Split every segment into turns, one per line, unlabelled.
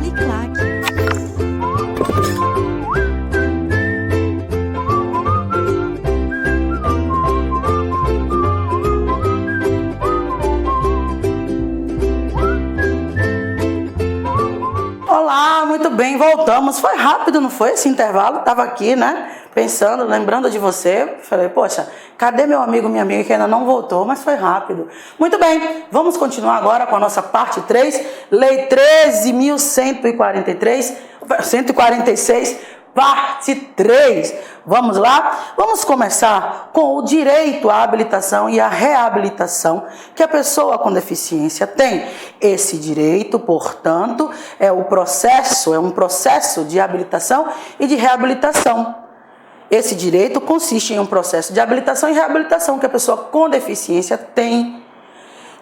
Uniclac.
Olá, muito bem, voltamos. Foi rápido, não foi esse intervalo? Estava aqui, né, pensando, lembrando de você. Falei, poxa, cadê meu amigo, minha amiga que ainda não voltou? Mas foi rápido. Muito bem, vamos continuar agora com a nossa parte 3, Lei 13.146, parte 3. Vamos lá? Vamos começar com o direito à habilitação e à reabilitação que a pessoa com deficiência tem. Esse direito, portanto, é um processo de habilitação e de reabilitação. Esse direito consiste em um processo de habilitação e reabilitação que a pessoa com deficiência tem.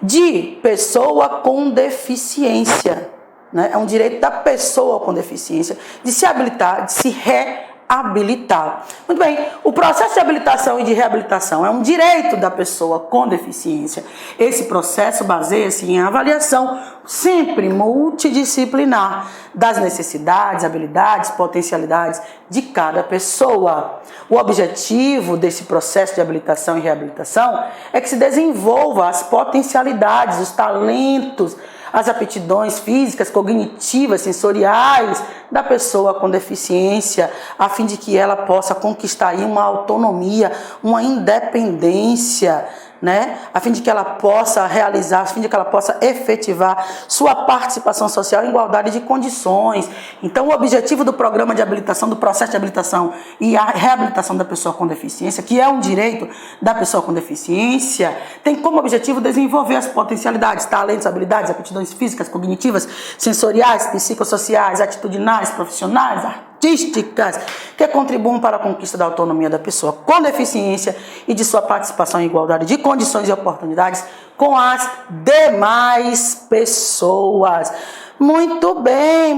De pessoa com deficiência, né? É um direito da pessoa com deficiência de se habilitar, de se reabilitar. Muito bem, o processo de habilitação e de reabilitação é um direito da pessoa com deficiência. Esse processo baseia-se em avaliação sempre multidisciplinar das necessidades, habilidades, potencialidades de cada pessoa. O objetivo desse processo de habilitação e reabilitação é que se desenvolva as potencialidades, os talentos, as aptidões físicas, cognitivas, sensoriais da pessoa com deficiência, a fim de que ela possa conquistar aí uma autonomia, uma independência, né? A fim de que ela possa realizar, a fim de que ela possa efetivar sua participação social em igualdade de condições. Então, o objetivo do programa de habilitação, do processo de habilitação e a reabilitação da pessoa com deficiência, que é um direito da pessoa com deficiência, tem como objetivo desenvolver as potencialidades, talentos, habilidades, aptidões físicas, cognitivas, sensoriais, psicossociais, atitudinais, profissionais, artísticas, que contribuam para a conquista da autonomia da pessoa com deficiência e de sua participação em igualdade de condições e oportunidades com as demais pessoas. Muito bem.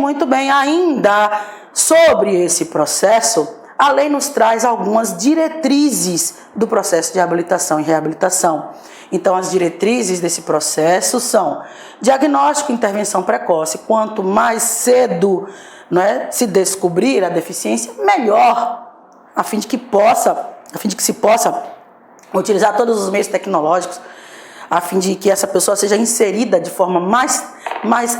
Ainda sobre esse processo, a lei nos traz algumas diretrizes do processo de habilitação e reabilitação. Então, as diretrizes desse processo são diagnóstico e intervenção precoce. Quanto mais cedo, se descobrir a deficiência, melhor, a fim de que se possa utilizar todos os meios tecnológicos, a fim de que essa pessoa seja inserida de forma mais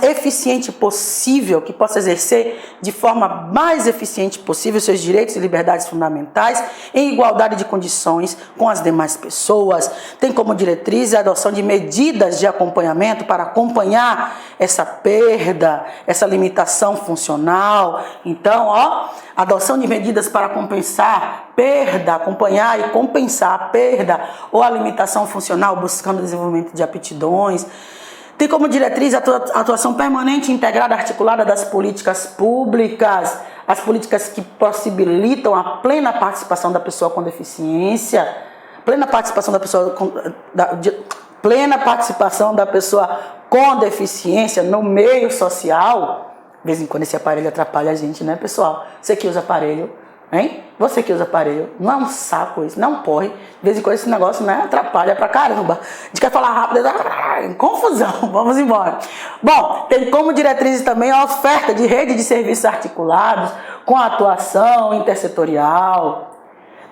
eficiente possível, que possa exercer de forma mais eficiente possível seus direitos e liberdades fundamentais em igualdade de condições com as demais pessoas. Tem como diretriz a adoção de medidas de acompanhamento para acompanhar essa perda, essa limitação funcional. Então, adoção de medidas para compensar perda, acompanhar e compensar a perda ou a limitação funcional, buscando o desenvolvimento de aptidões. Tem como diretriz a atuação permanente, integrada, articulada das políticas públicas, as políticas que possibilitam a plena participação da pessoa com deficiência, plena participação da pessoa com deficiência no meio social. De vez em quando esse aparelho atrapalha a gente, né, pessoal? Você que usa aparelho, hein? Você que usa aparelho, não é um saco isso, não é um porre. De vez em quando esse negócio, né, atrapalha pra caramba. A gente quer falar rápido, confusão, vamos embora. Bom, tem como diretrizes também a oferta de rede de serviços articulados com atuação intersetorial.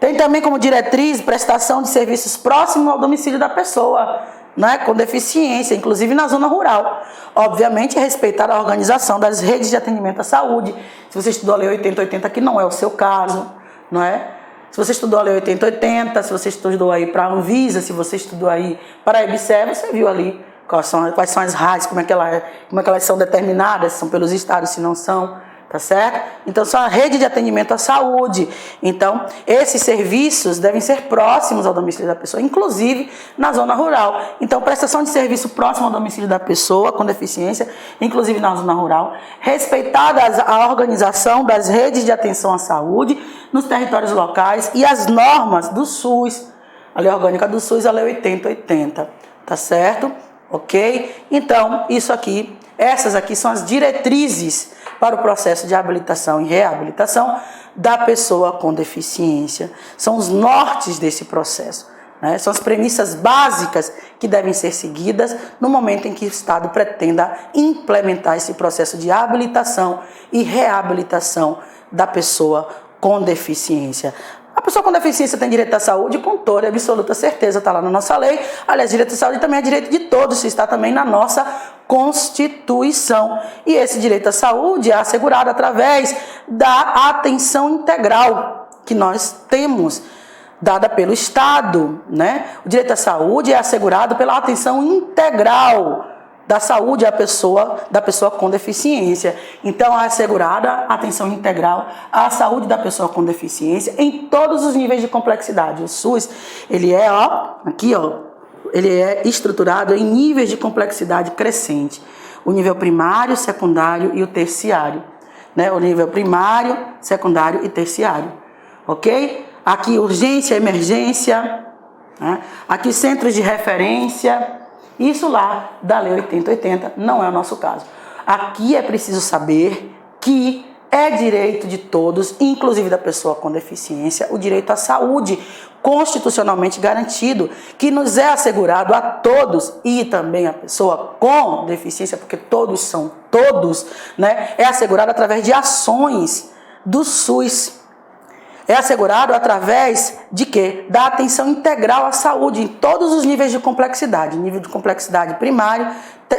Tem também como diretriz prestação de serviços próximos ao domicílio da pessoa, né, com deficiência, inclusive na zona rural. Obviamente, respeitar a organização das redes de atendimento à saúde. Se você estudou a Lei 8080, que não é o seu caso, não é? Se você estudou a Lei 8080, se você estudou aí para a Anvisa, se você estudou aí para a EBSER, você viu ali quais são as RAIs, como é que elas são determinadas, se são pelos estados, se não são. Tá certo? Então, são a rede de atendimento à saúde. Então, esses serviços devem ser próximos ao domicílio da pessoa, inclusive na zona rural. Então, prestação de serviço próximo ao domicílio da pessoa com deficiência, inclusive na zona rural, respeitada a organização das redes de atenção à saúde nos territórios locais e as normas do SUS, a Lei Orgânica do SUS, a Lei 8080. Tá certo? Ok? Então, essas aqui são as diretrizes para o processo de habilitação e reabilitação da pessoa com deficiência. São os nortes desse processo. né? São as premissas básicas que devem ser seguidas no momento em que o Estado pretenda implementar esse processo de habilitação e reabilitação da pessoa com deficiência. A pessoa com deficiência tem direito à saúde com toda e absoluta certeza, está lá na nossa lei. Aliás, direito à saúde também é direito de todos, está também na nossa Constituição. E esse direito à saúde é assegurado através da atenção integral que nós temos, dada pelo Estado, né? O direito à saúde é assegurado pela atenção integral da saúde da pessoa com deficiência. Então, é assegurada a atenção integral à saúde da pessoa com deficiência em todos os níveis de complexidade. O SUS, ele é, ele é estruturado em níveis de complexidade crescente. O nível primário, secundário e o terciário, né? O nível primário, secundário e terciário, ok? Aqui urgência, emergência, né? Aqui centros de referência. Isso lá da Lei 8080 não é o nosso caso. Aqui é preciso saber que é direito de todos, inclusive da pessoa com deficiência, o direito à saúde constitucionalmente garantido, que nos é assegurado a todos e também a pessoa com deficiência, porque todos são todos, né? É assegurado através de ações do SUS. É assegurado através de quê? Da atenção integral à saúde em todos os níveis de complexidade. Nível de complexidade primário,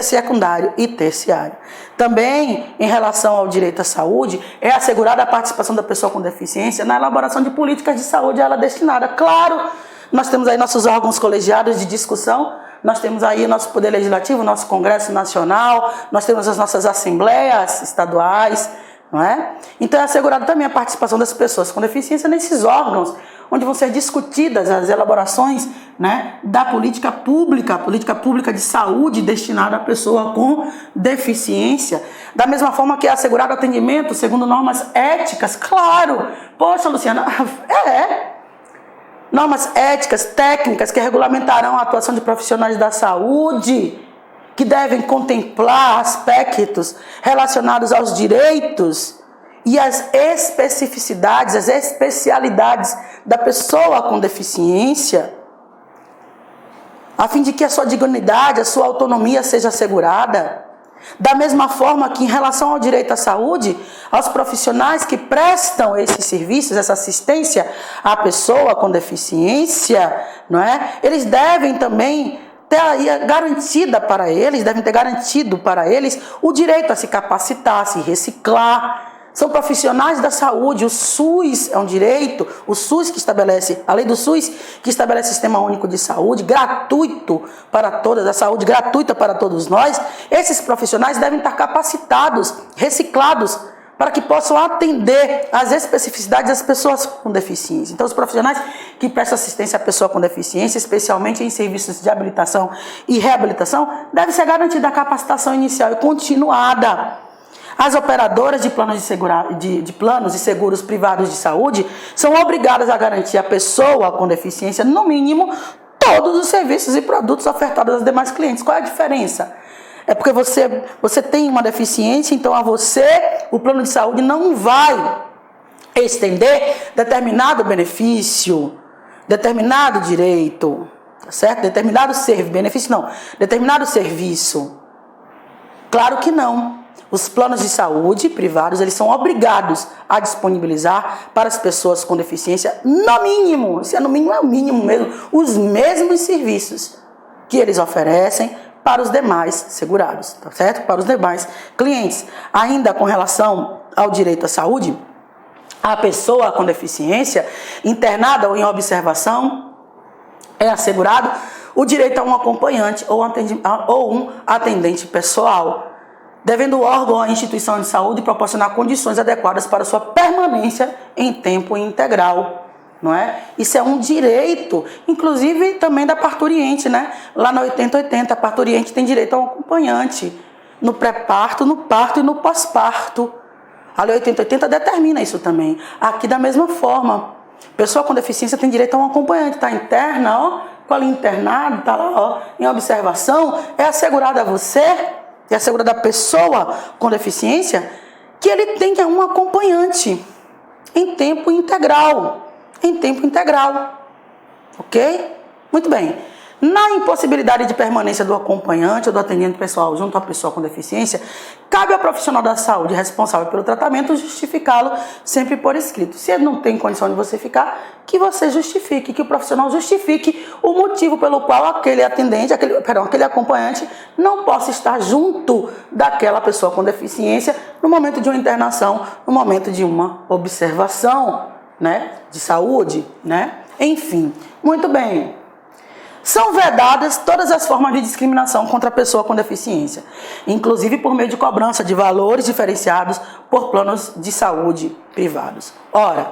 secundário e terciário. Também, em relação ao direito à saúde, é assegurada a participação da pessoa com deficiência na elaboração de políticas de saúde a ela destinada. Claro, nós temos aí nossos órgãos colegiados de discussão, nós temos aí o nosso Poder Legislativo, o nosso Congresso Nacional, nós temos as nossas assembleias estaduais, não é? Então é assegurado também a participação das pessoas com deficiência nesses órgãos, onde vão ser discutidas as elaborações, né, da política pública de saúde destinada à pessoa com deficiência. Da mesma forma que é assegurado atendimento segundo normas éticas, claro. Poxa, Luciana, normas éticas, técnicas que regulamentarão a atuação de profissionais da saúde, que devem contemplar aspectos relacionados aos direitos e às especificidades, as especialidades da pessoa com deficiência, a fim de que a sua dignidade, a sua autonomia seja assegurada. Da mesma forma que, em relação ao direito à saúde, aos profissionais que prestam esses serviços, essa assistência à pessoa com deficiência, não é? Eles devem também devem ter garantido para eles o direito a se capacitar, a se reciclar. São profissionais da saúde, o SUS é um direito, o SUS que estabelece, a lei do SUS que estabelece o Sistema Único de Saúde, gratuito para todas, a saúde gratuita para todos nós. Esses profissionais devem estar capacitados, reciclados, para que possam atender às especificidades das pessoas com deficiência. Então, os profissionais que prestam assistência à pessoa com deficiência, especialmente em serviços de habilitação e reabilitação, deve ser garantida a capacitação inicial e continuada. As operadoras de planos e seguros privados de saúde são obrigadas a garantir à pessoa com deficiência, no mínimo, todos os serviços e produtos ofertados aos demais clientes. Qual é a diferença? É porque você tem uma deficiência, então a você o plano de saúde não vai estender determinado benefício, determinado direito, tá certo? Determinado serviço. Claro que não. Os planos de saúde privados, eles são obrigados a disponibilizar para as pessoas com deficiência, no mínimo, se é no mínimo, é o mínimo mesmo, os mesmos serviços que eles oferecem para os demais segurados, tá certo? Para os demais clientes. Ainda com relação ao direito à saúde, a pessoa com deficiência, internada ou em observação, é assegurado o direito a um acompanhante ou um atendente pessoal, devendo o órgão ou a instituição de saúde proporcionar condições adequadas para sua permanência em tempo integral. Não é? Isso é um direito, inclusive também da parturiente, né? Lá na 8080, a parturiente tem direito a um acompanhante no pré-parto, no parto e no pós-parto. A Lei 8080 determina isso também. Aqui da mesma forma, pessoa com deficiência tem direito a um acompanhante, está interna, ó, com ali internado, está lá, ó, em observação, é assegurado a você, é assegurado a pessoa com deficiência, que ele tenha um acompanhante em tempo integral. Ok? Muito bem. Na impossibilidade de permanência do acompanhante ou do atendente pessoal junto à pessoa com deficiência, cabe ao profissional da saúde responsável pelo tratamento justificá-lo sempre por escrito. Se ele não tem condição de você ficar, que você justifique, que o profissional justifique o motivo pelo qual aquele atendente, aquele acompanhante não possa estar junto daquela pessoa com deficiência no momento de uma internação, no momento de uma observação, né, de saúde, né? Enfim, muito bem. São vedadas todas as formas de discriminação contra a pessoa com deficiência, inclusive por meio de cobrança de valores diferenciados por planos de saúde privados. Ora,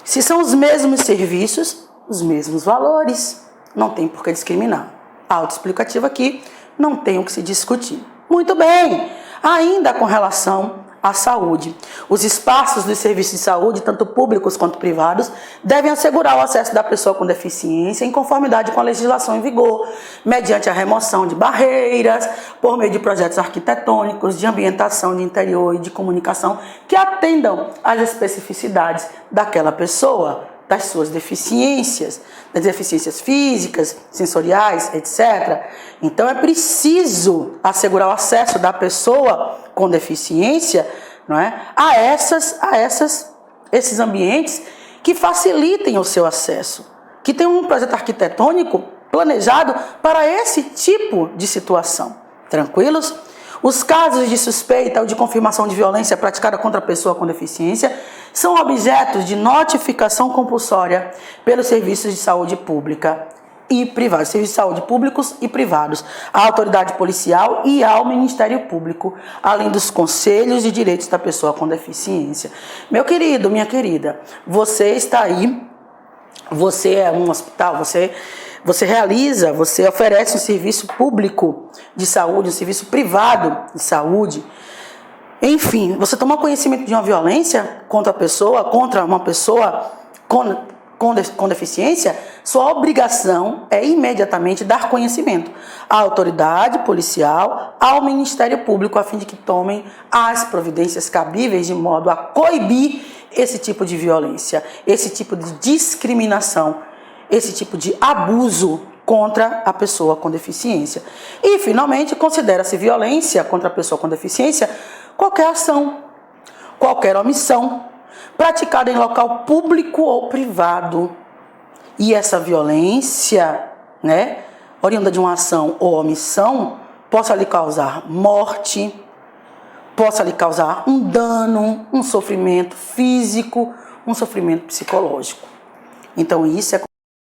se são os mesmos serviços, os mesmos valores, não tem por que discriminar. Autoexplicativo aqui, não tem o que se discutir. Muito bem, ainda com relação à saúde. Os espaços dos serviços de saúde, tanto públicos quanto privados, devem assegurar o acesso da pessoa com deficiência em conformidade com a legislação em vigor, mediante a remoção de barreiras, por meio de projetos arquitetônicos, de ambientação de interior e de comunicação que atendam às especificidades daquela pessoa, das suas deficiências, das deficiências físicas, sensoriais, etc. Então é preciso assegurar o acesso da pessoa com deficiência, não é, a esses ambientes que facilitem o seu acesso, que tenham um projeto arquitetônico planejado para esse tipo de situação. Tranquilos? Os casos de suspeita ou de confirmação de violência praticada contra a pessoa com deficiência são objetos de notificação compulsória pelos serviços de saúde pública e privados, serviços de saúde públicos e privados, à autoridade policial e ao Ministério Público, além dos conselhos de direitos da pessoa com deficiência. Meu querido, minha querida, você está aí, você é um hospital, você oferece um serviço público de saúde, um serviço privado de saúde. Enfim, você toma conhecimento de uma violência contra uma pessoa com deficiência, sua obrigação é imediatamente dar conhecimento à autoridade policial, ao Ministério Público, a fim de que tomem as providências cabíveis de modo a coibir esse tipo de violência, esse tipo de discriminação, esse tipo de abuso contra a pessoa com deficiência. E, finalmente, considera-se violência contra a pessoa com deficiência qualquer ação, qualquer omissão, praticada em local público ou privado. E essa violência, né, oriunda de uma ação ou omissão, possa lhe causar morte, possa lhe causar um dano, um sofrimento físico, um sofrimento psicológico. Então, isso é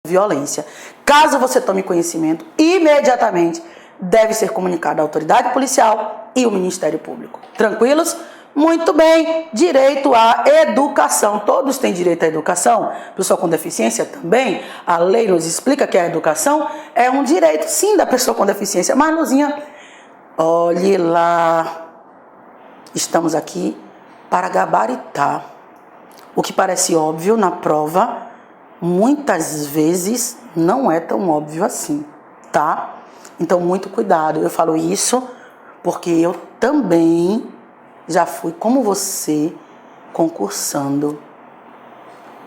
violência. Caso você tome conhecimento, imediatamente deve ser comunicado à autoridade policial e ao Ministério Público. Tranquilos? Muito bem. Direito à educação. Todos têm direito à educação. Pessoa com deficiência também. A lei nos explica que a educação é um direito, sim, da pessoa com deficiência. Mas, Luzinha, olhe lá. Estamos aqui para gabaritar. O que parece óbvio na prova, muitas vezes não é tão óbvio assim, tá? Então, muito cuidado. Eu falo isso porque eu também já fui, como você, concursando.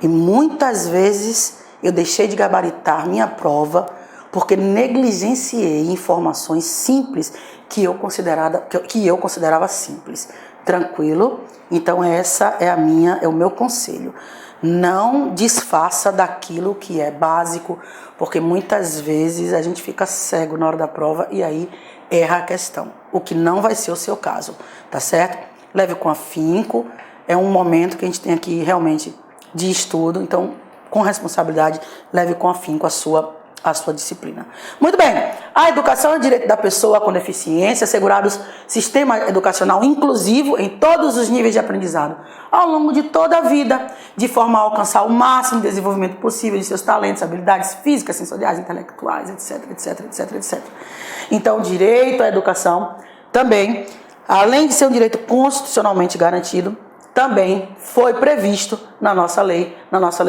E muitas vezes eu deixei de gabaritar minha prova porque negligenciei informações simples que eu considerava simples. Tranquilo? Então, essa é o meu conselho. Não desfaça daquilo que é básico, porque muitas vezes a gente fica cego na hora da prova e aí erra a questão, o que não vai ser o seu caso, tá certo? Leve com afinco, é um momento que a gente tem aqui realmente de estudo, então com responsabilidade, leve com afinco a sua disciplina. Muito bem, a educação é direito da pessoa com deficiência, assegurados sistema educacional inclusivo em todos os níveis de aprendizado, ao longo de toda a vida, de forma a alcançar o máximo de desenvolvimento possível de seus talentos, habilidades físicas, sensoriais, intelectuais, etc. Então, o direito à educação também, além de ser um direito constitucionalmente garantido, também foi previsto na nossa lei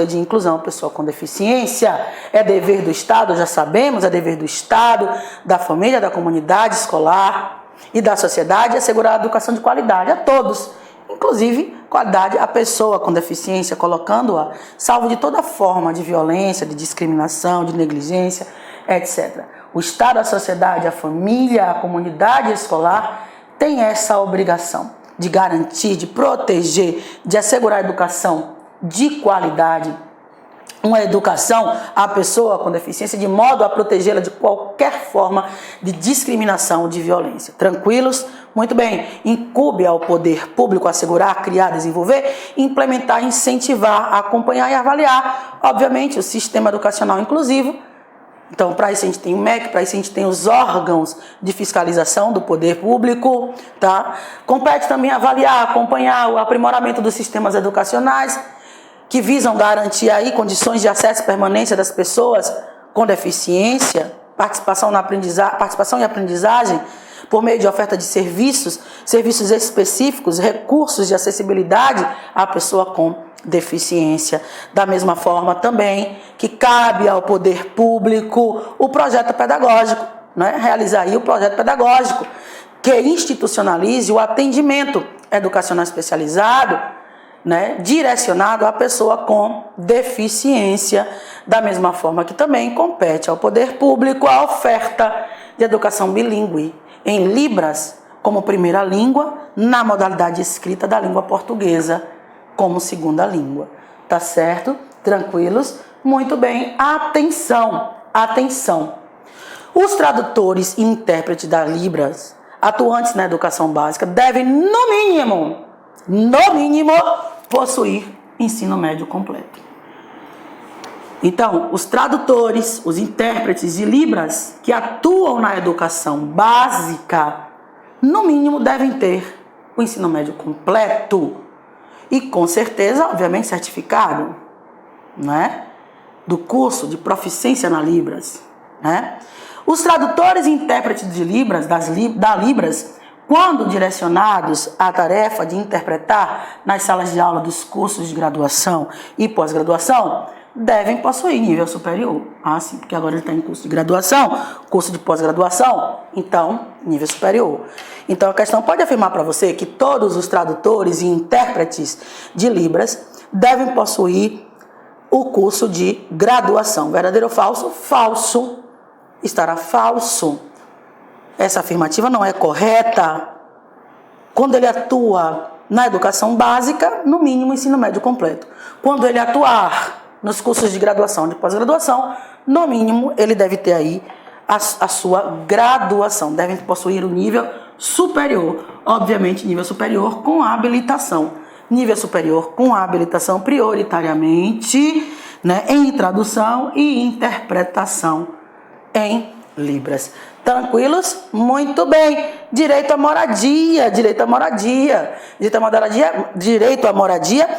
de inclusão, pessoa com deficiência. É dever do Estado, já sabemos, é dever do Estado, da família, da comunidade escolar e da sociedade assegurar a educação de qualidade a todos, em inclusive qualidade a pessoa com deficiência, colocando-a salvo de toda forma de violência, de discriminação, de negligência, etc. O Estado, a sociedade, a família, a comunidade escolar tem essa obrigação de garantir, de proteger, de assegurar a educação de qualidade, uma educação à pessoa com deficiência de modo a protegê-la de qualquer forma de discriminação ou de violência. Tranquilos? Muito bem. Incube ao poder público assegurar, criar, desenvolver, implementar, incentivar, acompanhar e avaliar, obviamente, o sistema educacional inclusivo. Então, para isso a gente tem o MEC, para isso a gente tem os órgãos de fiscalização do poder público, tá? Compete também avaliar, acompanhar o aprimoramento dos sistemas educacionais, que visam garantir aí condições de acesso e permanência das pessoas com deficiência, participação e aprendizagem por meio de oferta de serviços específicos, recursos de acessibilidade à pessoa com deficiência. Da mesma forma também que cabe ao poder público o projeto pedagógico, né? Realizar aí o projeto pedagógico que institucionalize o atendimento educacional especializado, né, direcionado à pessoa com deficiência, da mesma forma que também compete ao poder público a oferta de educação bilíngue em Libras como primeira língua, na modalidade escrita da língua portuguesa como segunda língua. Tá certo? Tranquilos? Muito bem. Atenção, atenção. Os tradutores e intérpretes da Libras atuantes na educação básica devem, no mínimo, possuir ensino médio completo. Então, os tradutores, os intérpretes de Libras que atuam na educação básica, no mínimo devem ter o ensino médio completo e, com certeza, obviamente, certificado, né, do curso de proficiência na Libras, né? Os tradutores e intérpretes de Libras, da Libras, quando direcionados à tarefa de interpretar nas salas de aula dos cursos de graduação e pós-graduação, devem possuir nível superior. Ah, sim, porque agora ele está em curso de graduação, curso de pós-graduação, então, nível superior. Então, a questão pode afirmar para você que todos os tradutores e intérpretes de Libras devem possuir o curso de graduação. Verdadeiro ou falso? Falso. Estará falso. Essa afirmativa não é correta. Quando ele atua na educação básica, no mínimo ensino médio completo. Quando ele atuar nos cursos de graduação e de pós-graduação, no mínimo ele deve ter aí a sua graduação, deve possuir o nível superior, obviamente nível superior com habilitação. Nível superior com habilitação prioritariamente, né, em tradução e interpretação em Libras. Tranquilos? Muito bem. Direito à moradia. Direito à moradia. Direito à moradia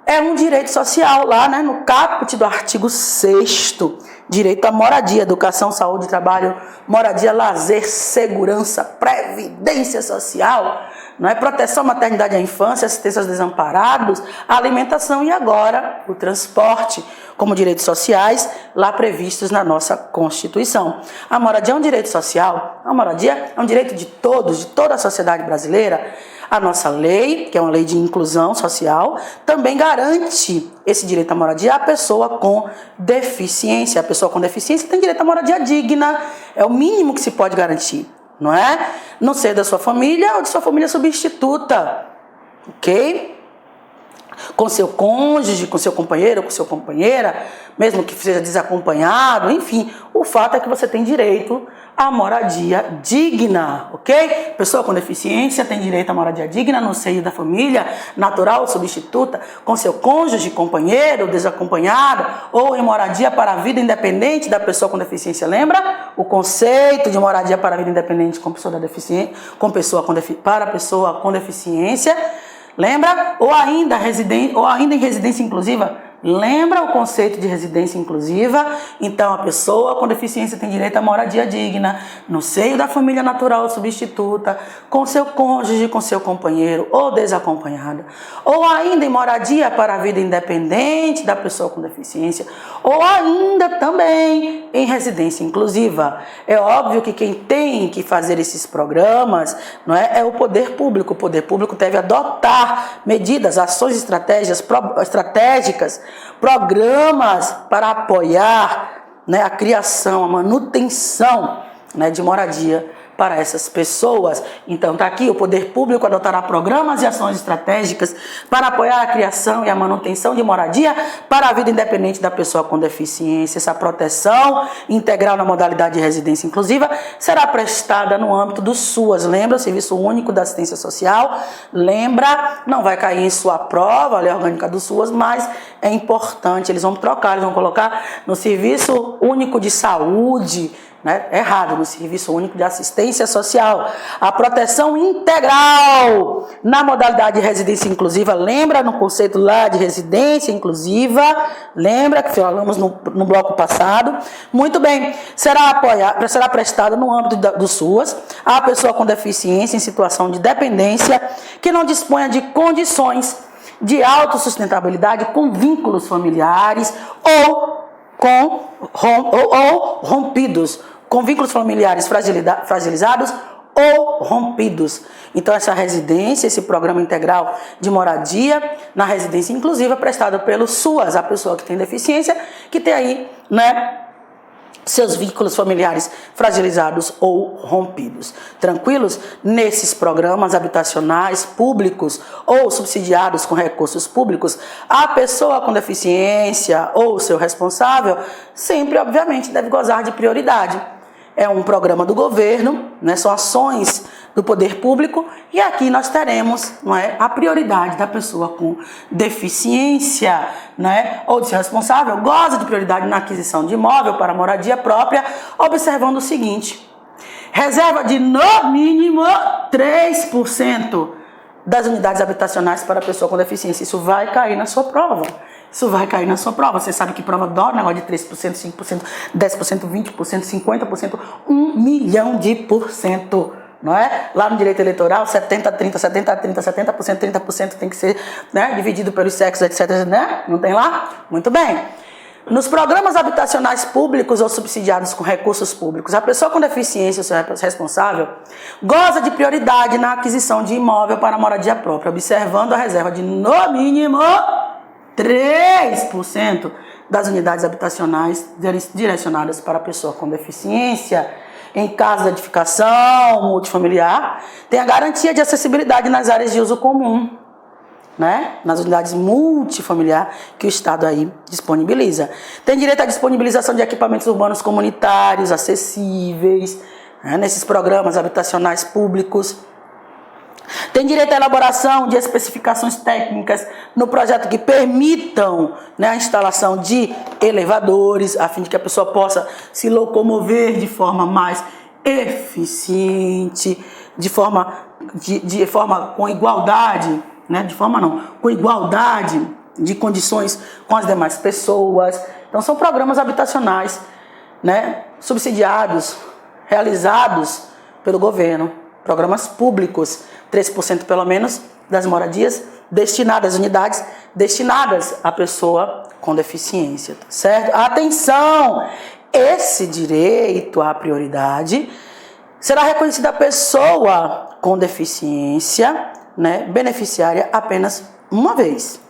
é um direito social lá, né, no caput do artigo 6º. Direito à moradia, educação, saúde, trabalho, moradia, lazer, segurança, previdência social, não é? Proteção, maternidade à infância, assistência aos desamparados, alimentação e agora o transporte, como direitos sociais lá previstos na nossa Constituição. A moradia é um direito social, a moradia é um direito de todos, de toda a sociedade brasileira. A nossa lei, que é uma lei de inclusão social, também garante esse direito à moradia à pessoa com deficiência. A pessoa com deficiência tem direito à moradia digna, é o mínimo que se pode garantir, não é? Não ser da sua família ou de sua família substituta, ok? Com seu cônjuge, com seu companheiro, com sua companheira, mesmo que seja desacompanhado, enfim, o fato é que você tem direito à moradia digna, ok? Pessoa com deficiência tem direito à moradia digna no seio da família, natural ou substituta, com seu cônjuge, companheiro, desacompanhado, ou em moradia para a vida independente da pessoa com deficiência. Lembra? O conceito de moradia para a vida independente com pessoa para a pessoa com deficiência. Lembra? Ou ainda em residência inclusiva Lembra o conceito de residência inclusiva? Então, a pessoa com deficiência tem direito à moradia digna, no seio da família natural ou substituta, com seu cônjuge, com seu companheiro ou desacompanhada, ou ainda em moradia para a vida independente da pessoa com deficiência, ou ainda também em residência inclusiva. É óbvio que quem tem que fazer esses programas, não é o poder público. O poder público deve adotar medidas, ações estratégicas, programas para apoiar, né, a criação, a manutenção, né, de moradia para essas pessoas. Então está aqui: o poder público adotará programas e ações estratégicas para apoiar a criação e a manutenção de moradia para a vida independente da pessoa com deficiência. Essa proteção integral na modalidade de residência inclusiva será prestada no âmbito do SUAS. Lembra? O Serviço Único da Assistência Social. Lembra? Não vai cair em sua prova, a lei orgânica do SUAS, mas é importante. Eles vão trocar, eles vão colocar no Serviço Único de Saúde, né? Errado, no Serviço Único de Assistência Social. A proteção integral na modalidade de residência inclusiva. Lembra no conceito lá de residência inclusiva? Lembra que falamos no bloco passado? Muito bem. Será prestada no âmbito do SUAS à pessoa com deficiência em situação de dependência que não disponha de condições de autossustentabilidade com vínculos familiares ou rompidos, com vínculos familiares fragilizados ou rompidos. Então, essa residência, esse programa integral de moradia na residência inclusiva, prestado pelo SUAS, a pessoa que tem deficiência, que tem aí, né, seus vínculos familiares fragilizados ou rompidos. Tranquilos? Nesses programas habitacionais públicos ou subsidiados com recursos públicos, a pessoa com deficiência ou seu responsável sempre, obviamente, deve gozar de prioridade. É um programa do governo, né? São ações do poder público, e aqui nós teremos, não é, a prioridade da pessoa com deficiência, né, ou de seu responsável, goza de prioridade na aquisição de imóvel para moradia própria, observando o seguinte: reserva de no mínimo 3% das unidades habitacionais para a pessoa com deficiência. Isso vai cair na sua prova. Isso vai cair na sua prova. Você sabe que prova dólar, negócio de 3%, 5%, 10%, 20%, 50%, 1 milhão de %. Não é? Lá no direito eleitoral, 70, 30, 70, 30, 70%, 30% tem que ser, né, dividido pelos sexos, etc. Né? Não tem lá? Muito bem. Nos programas habitacionais públicos ou subsidiados com recursos públicos, a pessoa com deficiência, o seu responsável, goza de prioridade na aquisição de imóvel para moradia própria, observando a reserva de no mínimo 3% das unidades habitacionais direcionadas para a pessoa com deficiência. Em caso de edificação multifamiliar, tem a garantia de acessibilidade nas áreas de uso comum, né? Nas unidades multifamiliar que o Estado aí disponibiliza. Tem direito à disponibilização de equipamentos urbanos comunitários acessíveis, né, nesses programas habitacionais públicos. Tem direito à elaboração de especificações técnicas no projeto que permitam, né, a instalação de elevadores, a fim de que a pessoa possa se locomover de forma mais eficiente, de forma com igualdade, né, com igualdade de condições com as demais pessoas. Então, são programas habitacionais, né, subsidiados, realizados pelo governo, programas públicos, 3% pelo menos das moradias destinadas, unidades destinadas à pessoa com deficiência, tá certo? Atenção! Esse direito à prioridade será reconhecido à pessoa com deficiência, né, beneficiária apenas uma vez.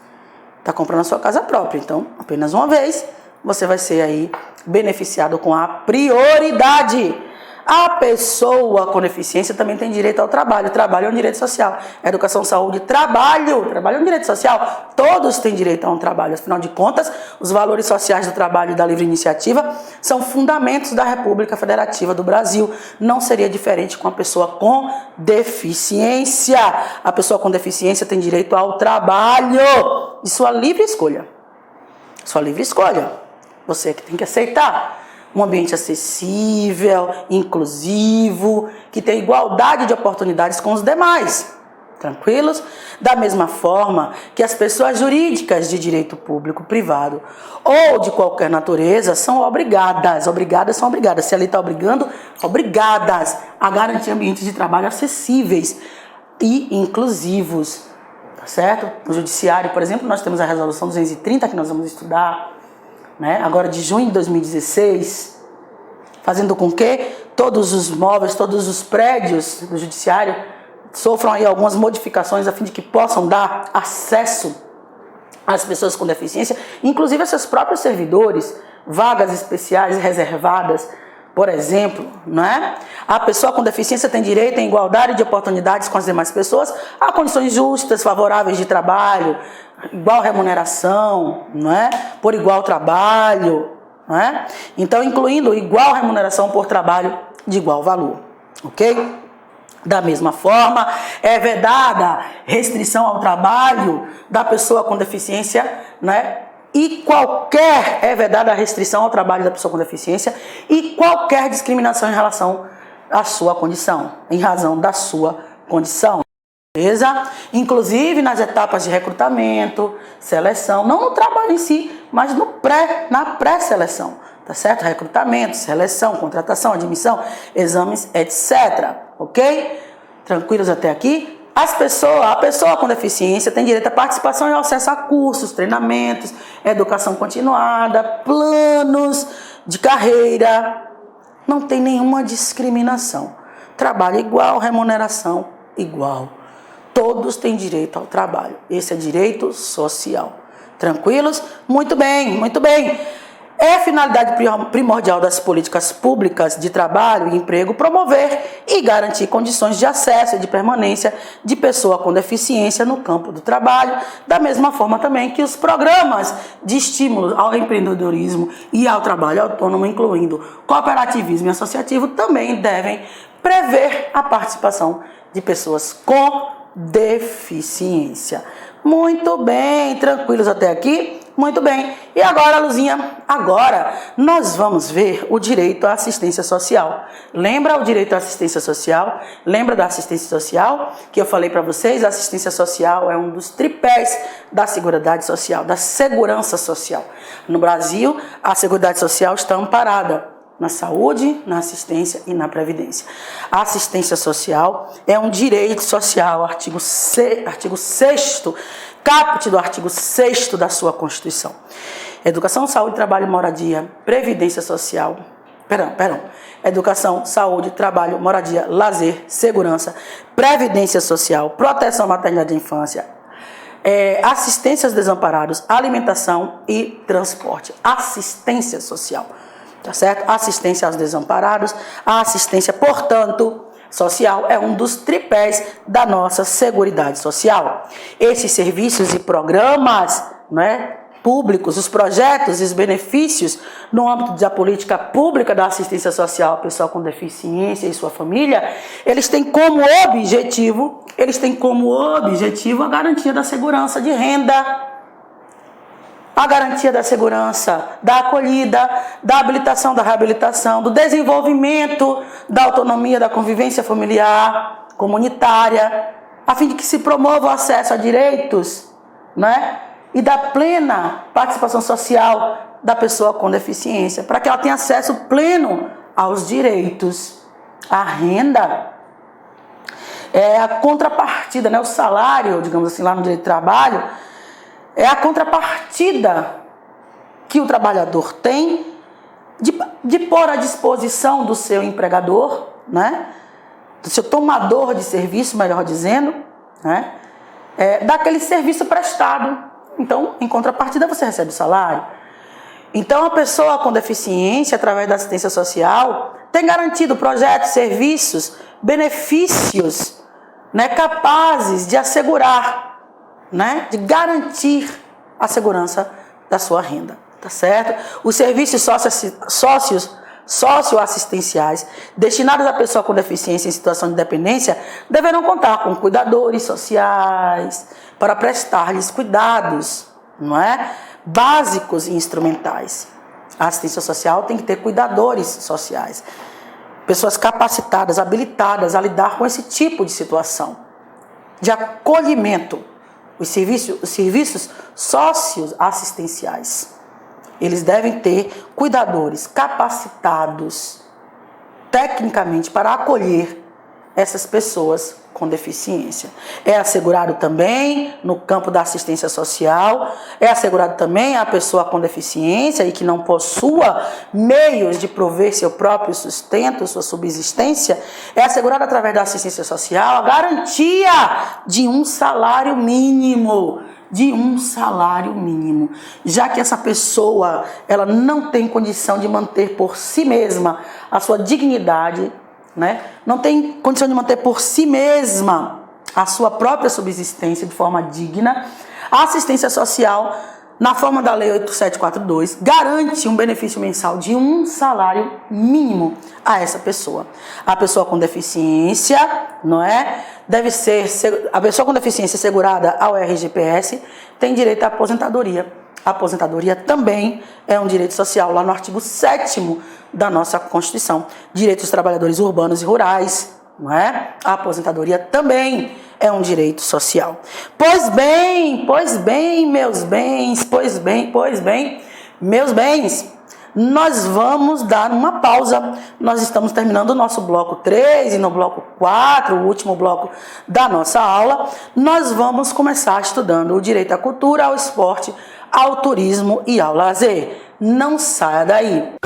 Está comprando a sua casa própria, então apenas uma vez você vai ser aí beneficiado com a prioridade. A pessoa com deficiência também tem direito ao trabalho. Trabalho é um direito social. Educação, saúde, trabalho. Trabalho é um direito social. Todos têm direito a um trabalho. Afinal de contas, os valores sociais do trabalho e da livre iniciativa são fundamentos da República Federativa do Brasil. Não seria diferente com a pessoa com deficiência. A pessoa com deficiência tem direito ao trabalho de sua livre escolha. Sua livre escolha. Você que tem que aceitar. Um ambiente acessível, inclusivo, que tem igualdade de oportunidades com os demais. Tranquilos? Da mesma forma que as pessoas jurídicas de direito público, privado ou de qualquer natureza são obrigadas, se a lei está obrigando, obrigadas a garantir ambientes de trabalho acessíveis e inclusivos, tá certo? No judiciário, por exemplo, nós temos a resolução 230 que nós vamos estudar, né? Agora de junho de 2016, fazendo com que todos os móveis, todos os prédios do judiciário sofram aí algumas modificações a fim de que possam dar acesso às pessoas com deficiência, inclusive a seus próprios servidores, vagas especiais reservadas, por exemplo, né? A pessoa com deficiência tem direito à igualdade de oportunidades com as demais pessoas, a condições justas, favoráveis de trabalho, igual remuneração, não é? Por igual trabalho, não é? Então, incluindo igual remuneração por trabalho de igual valor, ok? Da mesma forma, é vedada restrição ao trabalho da pessoa com deficiência, né? É vedada a restrição ao trabalho da pessoa com deficiência e qualquer discriminação em relação à sua condição, em razão da sua condição. Beleza? Inclusive nas etapas de recrutamento, seleção, não no trabalho em si, mas na pré-seleção, tá certo? Recrutamento, seleção, contratação, admissão, exames, etc. Ok? Tranquilos até aqui? A pessoa com deficiência tem direito à participação e ao acesso a cursos, treinamentos, educação continuada, planos de carreira. Não tem nenhuma discriminação. Trabalho igual, remuneração igual. Todos têm direito ao trabalho. Esse é direito social. Tranquilos? Muito bem, muito bem. É finalidade primordial das políticas públicas de trabalho e emprego promover e garantir condições de acesso e de permanência de pessoa com deficiência no campo do trabalho, da mesma forma também que os programas de estímulo ao empreendedorismo e ao trabalho autônomo, incluindo cooperativismo e associativo, também devem prever a participação de pessoas com deficiência. Muito bem, tranquilos até aqui? Muito bem. E agora, Luzinha, agora nós vamos ver o direito à assistência social. Lembra o direito à assistência social? Lembra da assistência social? Que eu falei para vocês, a assistência social é um dos tripés da Seguridade Social, da segurança social. No Brasil, a Seguridade Social está amparada na saúde, na assistência e na previdência. A assistência social é um direito social, artigo 6º, caput do artigo 6º da sua Constituição. Educação, saúde, trabalho, moradia, previdência social. Educação, saúde, trabalho, moradia, lazer, segurança, previdência social, proteção à maternidade e infância, assistência aos desamparados, alimentação e transporte. Assistência social. Tá certo? Assistência aos desamparados, a assistência, portanto, social é um dos tripés da nossa Seguridade Social. Esses serviços e programas, né, públicos, os projetos e os benefícios no âmbito da política pública da assistência social à pessoa com deficiência e sua família, eles têm como objetivo a garantia da segurança de renda, a garantia da segurança, da acolhida, da habilitação, da reabilitação, do desenvolvimento, da autonomia, da convivência familiar, comunitária, a fim de que se promova o acesso a direitos, né? E da plena participação social da pessoa com deficiência, para que ela tenha acesso pleno aos direitos. A renda é a contrapartida, né? O salário, digamos assim, lá no direito do trabalho, é a contrapartida que o trabalhador tem de pôr à disposição do seu empregador, né? Do seu tomador de serviço, melhor dizendo, né? Daquele serviço prestado. Então, em contrapartida, você recebe o salário. Então, a pessoa com deficiência, através da assistência social, tem garantido projetos, serviços, benefícios, né, capazes de assegurar, né, de garantir a segurança da sua renda, tá certo? Os serviços socioassistenciais destinados à pessoa com deficiência em situação de dependência deverão contar com cuidadores sociais para prestar-lhes cuidados, não é? Básicos e instrumentais. A assistência social tem que ter cuidadores sociais, pessoas capacitadas, habilitadas a lidar com esse tipo de situação. de acolhimento, os serviços socioassistenciais. Eles devem ter cuidadores capacitados tecnicamente para acolher essas pessoas com deficiência. É assegurado também no campo da assistência social, é assegurado também a pessoa com deficiência e que não possua meios de prover seu próprio sustento, sua subsistência, é assegurado através da assistência social a garantia de um salário mínimo. Já que essa pessoa ela não tem condição de manter por si mesma a sua dignidade, né? Não tem condição de manter por si mesma a sua própria subsistência de forma digna, a assistência social, na forma da Lei 8742, garante um benefício mensal de um salário mínimo a essa pessoa. A pessoa com deficiência, não é? A pessoa com deficiência segurada ao RGPS tem direito à aposentadoria. A aposentadoria também é um direito social, lá no artigo 7º da nossa Constituição. Direitos dos trabalhadores urbanos e rurais, não é? A aposentadoria também é um direito social. Pois bem, meus bens, nós vamos dar uma pausa. Nós estamos terminando o nosso bloco 3 e no bloco 4, o último bloco da nossa aula, nós vamos começar estudando o direito à cultura, ao esporte, ao turismo e ao lazer. Não saia daí.